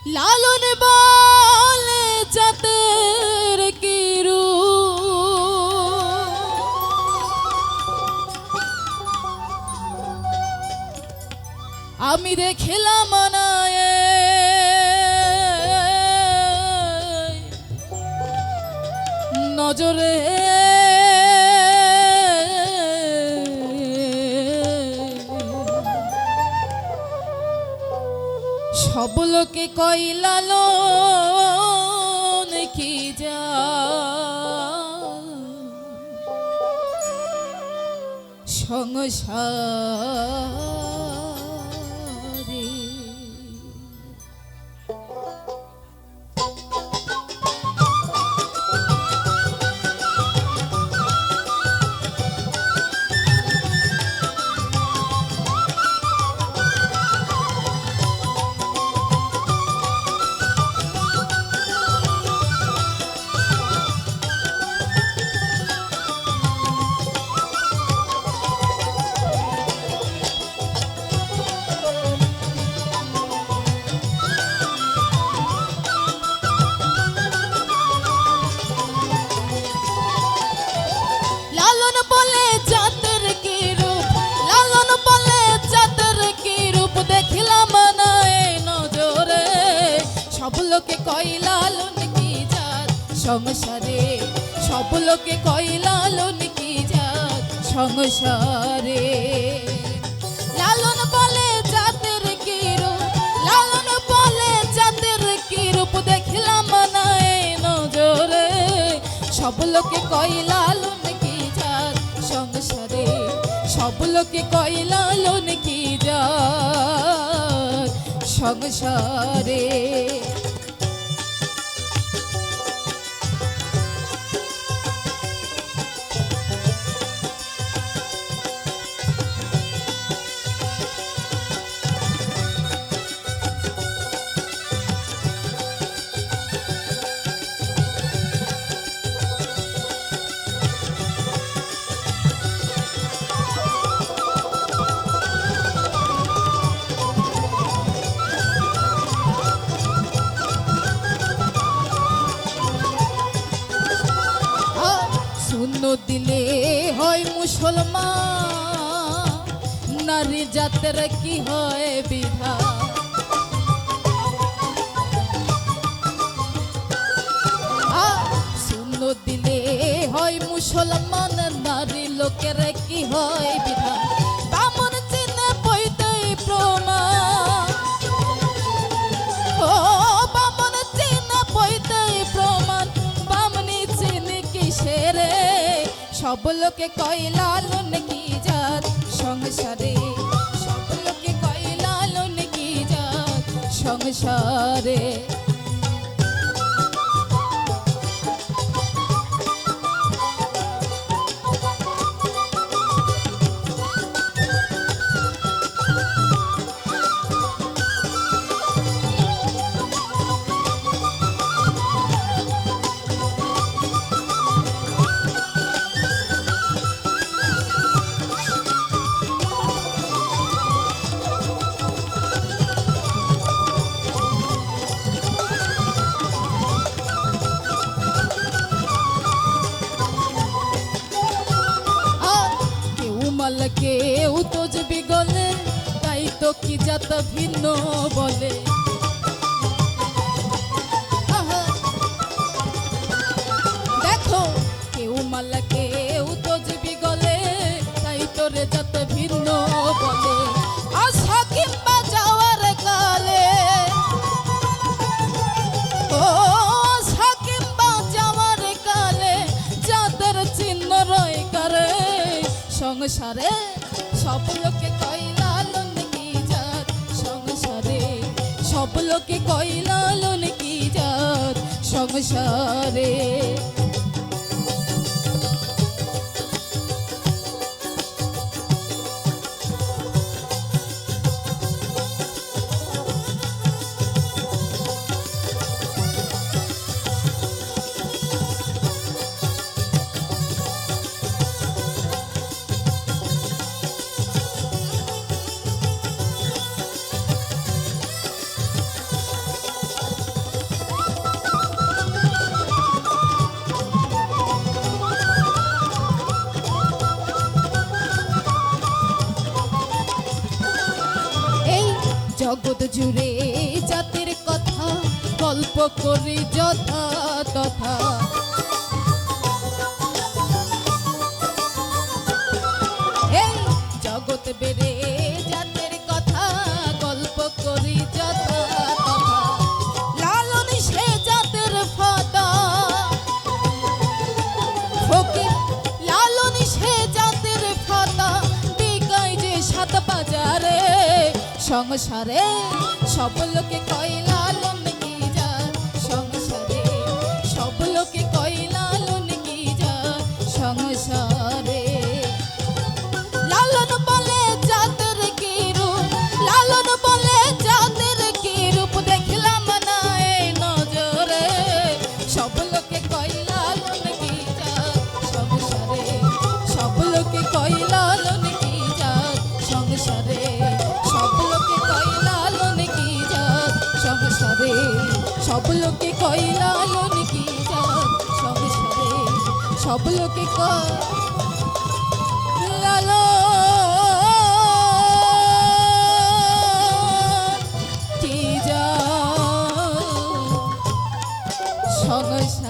লালন বলে জাতের কি আমি দেখিলাম না নজরে সব লোকে কইলালো কি যা সংসারে সংসারে সব লোকে কইলালন কি জাত সংসারে লালন বলে জাতের কি রূপ লালন বলে জাতের কি রূপ দেখিলাম না নজরে সব লোকে কইলালন কি জাত সংসারে সব লোকে কইলালন কি জাত সংসারে দিলে হয় মুসলমান নারী জাতের কি হয় বিধান শূন্য দিলে হয় মুসলমান নারী লোকের কি হয় বিধান বামন চিনে বইতে প্রমাণ ও বামন চিনে বইতে প্রমাণ বামনি চিনে কিসের সব লোকে কইলালন কি জাত সংসারে সব লোকে কইলালন কি জাত সংসারে কেউ তো যাবি গলে তাই তো কি জাত ভিন্ন বলে দেখো কেউ মালা কেউ তো যাবি গলে তাই তোরে জাত ভিন্ন বলে আশা কিংবা যাওয়ার কালে ও আশা কিংবা যাওয়ার কালে জাতের চিহ্ন রয় করে সংসারে সব লোকে কইলালন কি জাত সংসারে সব লোকে কইলালন কি জাত সংসারে জুড়ে জাতির কথা গল্প করি যথা তথা। এই জগৎ বেড়ে জাতির কথা গল্প করি যথা তথা। লালন সে জাতের ফাদা ফকির, লালন সে জাতের ফাদা বিকাই যে সাত বাজারে। সংসারে সব লোকে কয় লালন কি যা, সংসারে সব লোকে কয় লালন কি যা। সংসারে লালন বলে জাতের কি রূপ, লালন বলে জাতের কি রূপ দেখলাম না এই নজরে। সব লোকে কয় লালন কি যা, সংসারে সব লোকে কয় লালন কি যা। সংসারে সব লোকে কয় লালন কি যা, সংসারে সব লোকে কয় লালন কি যা। সংসারে সব লোকে কয় লালন কি যা। সংসারে